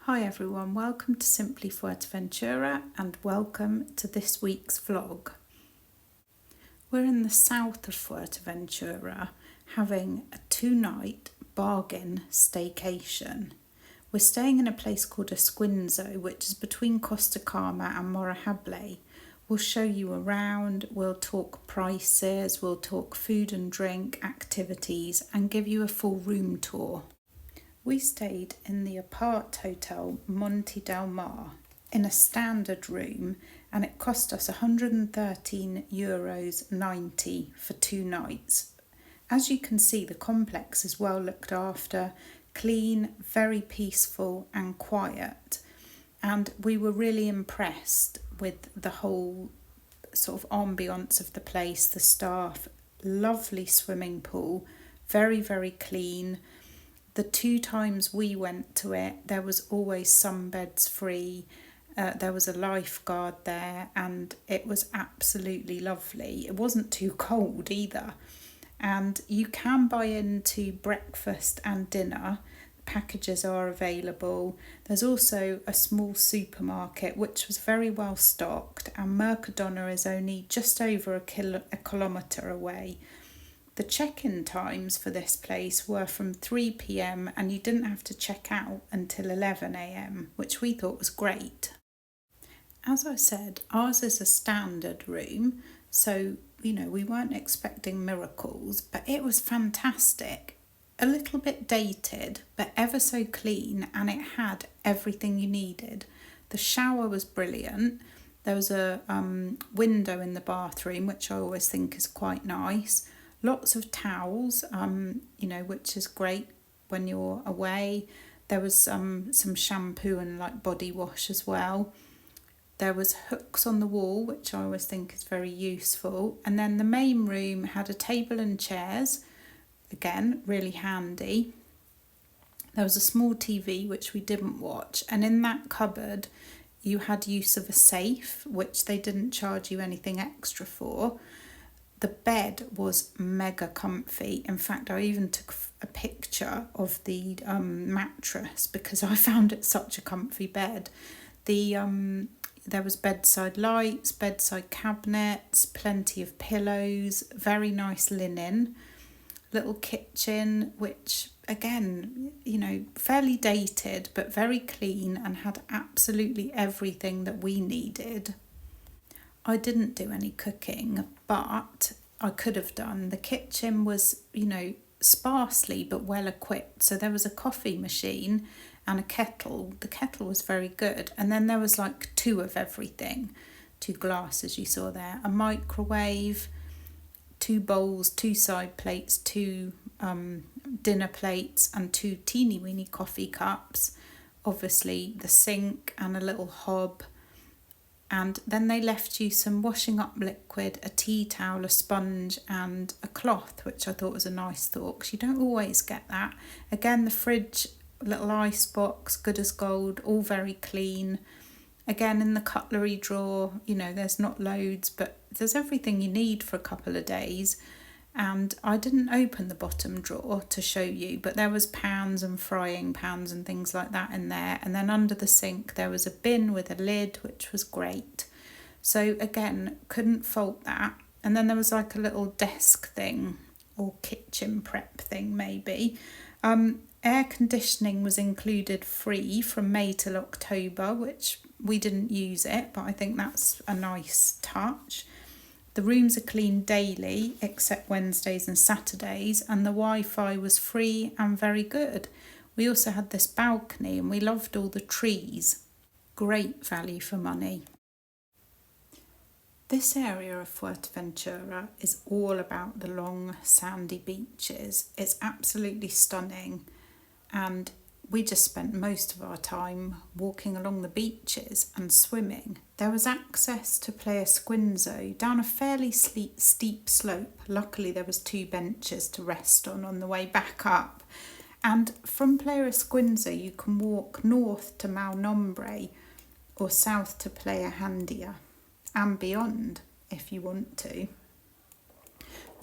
Hi everyone, welcome to Simply Fuerteventura and welcome to this week's vlog. We're in the south of Fuerteventura having a 2-night bargain staycation. We're staying in a place called ESQUINZO, which is between Costa Calma and Morrejable. We'll show you around, we'll talk prices, we'll talk food and drink, activities and give you a full room tour. We stayed in the Hotel Monte del Mar in a standard room and it cost us €113.90 for 2 nights. As you can see, the complex is well looked after, clean, very peaceful and quiet. And we were really impressed with the whole sort of ambience of the place, the staff, lovely swimming pool, very, very clean. The 2 times we went to it, there was always sunbeds free. There was a lifeguard there and it was absolutely lovely. It wasn't too cold either. And you can buy into breakfast and dinner. Packages are available. There's also a small supermarket which was very well stocked, and Mercadona is only just over a kilometre away. The check-in times for this place were from 3 p.m. and you didn't have to check out until 11 a.m, which we thought was great. As I said, ours is a standard room, so we weren't expecting miracles, but it was fantastic. A little bit dated, but ever so clean, and it had everything you needed. The shower was brilliant. There was a window in the bathroom, which I always think is quite nice. Lots of towels, which is great when you're away. There was some shampoo and body wash as well. There was hooks on the wall, which I always think is very useful. And then the main room had a table and chairs, again, really handy. There was a small TV, which we didn't watch. And in that cupboard, you had use of a safe, which they didn't charge you anything extra for. The bed was mega comfy. In fact, I even took a picture of the mattress because I found it such a comfy bed. There was bedside lights, bedside cabinets, plenty of pillows, very nice linen, little kitchen, which again, fairly dated but very clean and had absolutely everything that we needed. I didn't do any cooking, but I could have done. The kitchen was, sparsely but well equipped. So there was a coffee machine and a kettle. The kettle was very good. And then there was 2 of everything. 2 glasses you saw there. A microwave, 2 bowls, 2 side plates, 2 dinner plates and 2 teeny weeny coffee cups. Obviously the sink and a little hob. And then they left you some washing up liquid, a tea towel, a sponge and a cloth, which I thought was a nice thought because you don't always get that. Again, the fridge, little ice box, good as gold, all very clean. Again, in the cutlery drawer, there's not loads, but there's everything you need for a couple of days. And I didn't open the bottom drawer to show you, but there was pans and frying pans and things like that in there. And then under the sink, there was a bin with a lid, which was great. So again, couldn't fault that. And then there was a little desk thing or kitchen prep thing maybe. Air conditioning was included free from May till October, which we didn't use it, but I think that's a nice touch. The rooms are cleaned daily except Wednesdays and Saturdays, and the Wi-Fi was free and very good. We also had this balcony and we loved all the trees. Great value for money. This area of Fuerteventura is all about the long sandy beaches. It's absolutely stunning, and we just spent most of our time walking along the beaches and swimming. There was access to Playa ESQUINZO down a fairly steep slope. Luckily there was 2 benches to rest on the way back up. And from Playa ESQUINZO you can walk north to Mau Nombre or south to Playa Handia and beyond if you want to.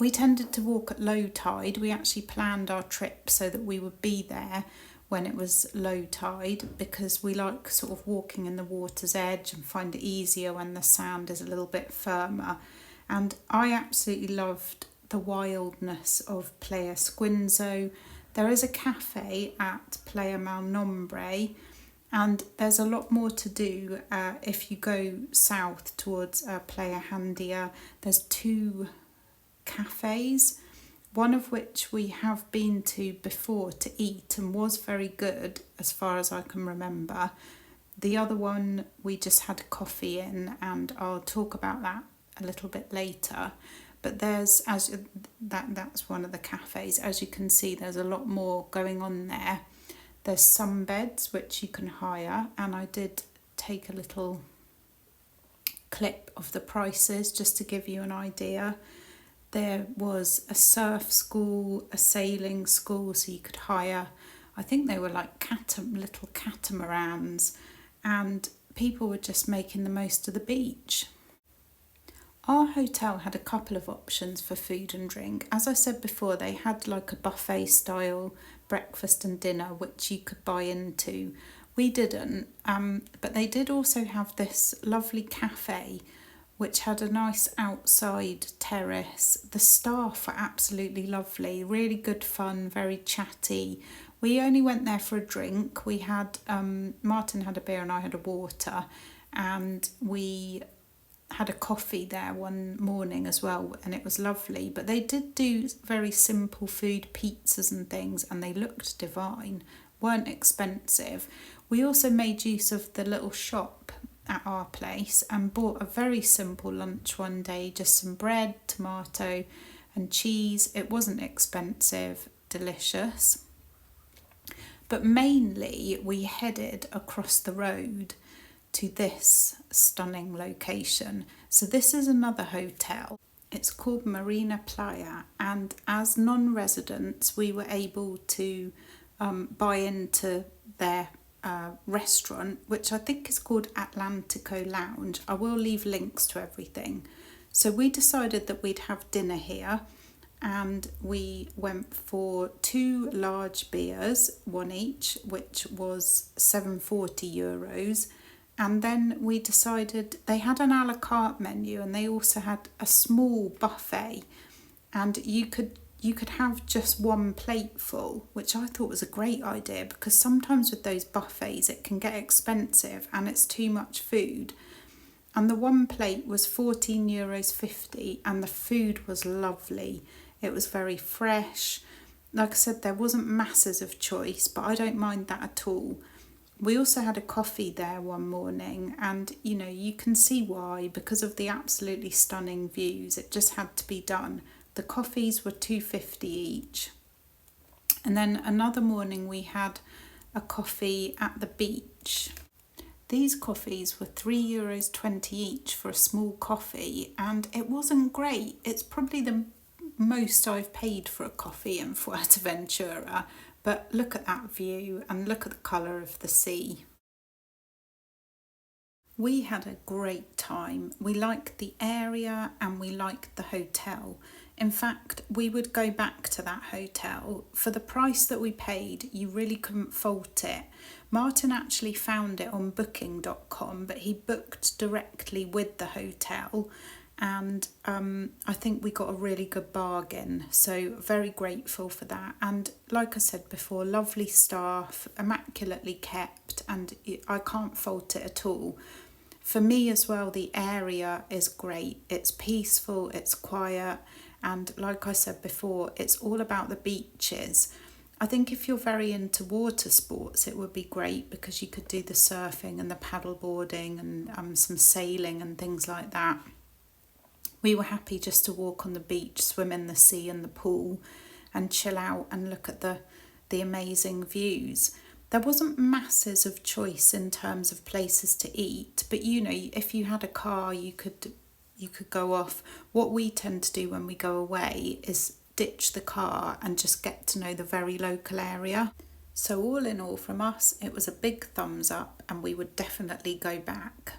We tended to walk at low tide. We actually planned our trip so that we would be there when it was low tide, because we like sort of walking in the water's edge and find it easier when the sand is a little bit firmer. And I absolutely loved the wildness of Playa Squinzo. There is a cafe at Playa Malnombre, and there's a lot more to do if you go south towards Playa Handia. There's 2 cafes, one of which we have been to before to eat and was very good as far as I can remember. The other one we just had coffee in, and I'll talk about that a little bit later. But that's one of the cafes. As you can see, there's a lot more going on there. There's sunbeds which you can hire, and I did take a little clip of the prices just to give you an idea. There was a surf school, a sailing school, so you could hire, I think they were like little catamarans, and people were just making the most of the beach. Our hotel had a couple of options for food and drink. As I said before, they had like a buffet style breakfast and dinner which you could buy into. We didn't, but they did also have this lovely cafe which had a nice outside terrace. The staff were absolutely lovely, really good fun, very chatty. We only went there for a drink. We had, Martin had a beer and I had a water, and we had a coffee there one morning as well, and it was lovely. But they did do very simple food, pizzas and things, and they looked divine, weren't expensive. We also made use of the little shop at our place and bought a very simple lunch one day, just some bread, tomato and cheese. It wasn't expensive, delicious. But mainly we headed across the road to this stunning location. So this is another hotel. It's called Marina Playa, and as non-residents we were able to buy into their restaurant, which I think is called Atlantico Lounge. I will leave links to everything. So we decided that we'd have dinner here, and we went for 2 large beers, one each, which was €740. And then we decided they had an a la carte menu, and they also had a small buffet, and you could have just 1 plate full, which I thought was a great idea, because sometimes with those buffets it can get expensive and it's too much food. And the 1 plate was €14.50, and the food was lovely. It was very fresh. Like I said, there wasn't masses of choice, but I don't mind that at all. We also had a coffee there one morning, and you can see why, because of the absolutely stunning views. It just had to be done. The coffees were €2.50 each. And then another morning we had a coffee at the beach. These coffees were €3.20 each for a small coffee, and it wasn't great. It's probably the most I've paid for a coffee in Fuerteventura, but look at that view and look at the colour of the sea. We had a great time. We liked the area and we liked the hotel. In fact, we would go back to that hotel. For the price that we paid, you really couldn't fault it. Martin actually found it on booking.com, but he booked directly with the hotel, and I think we got a really good bargain, so very grateful for that. And like I said before, lovely staff, immaculately kept, and I can't fault it at all. For me as well, the area is great. It's peaceful, it's quiet, and like I said before, it's all about the beaches. I think if you're very into water sports, it would be great, because you could do the surfing and the paddle boarding and some sailing and things like that. We were happy just to walk on the beach, swim in the sea and the pool, and chill out and look at the amazing views. There wasn't masses of choice in terms of places to eat, but if you had a car, you could go off. What we tend to do when we go away is ditch the car and just get to know the very local area. So all in all, from us, it was a big thumbs up, and we would definitely go back.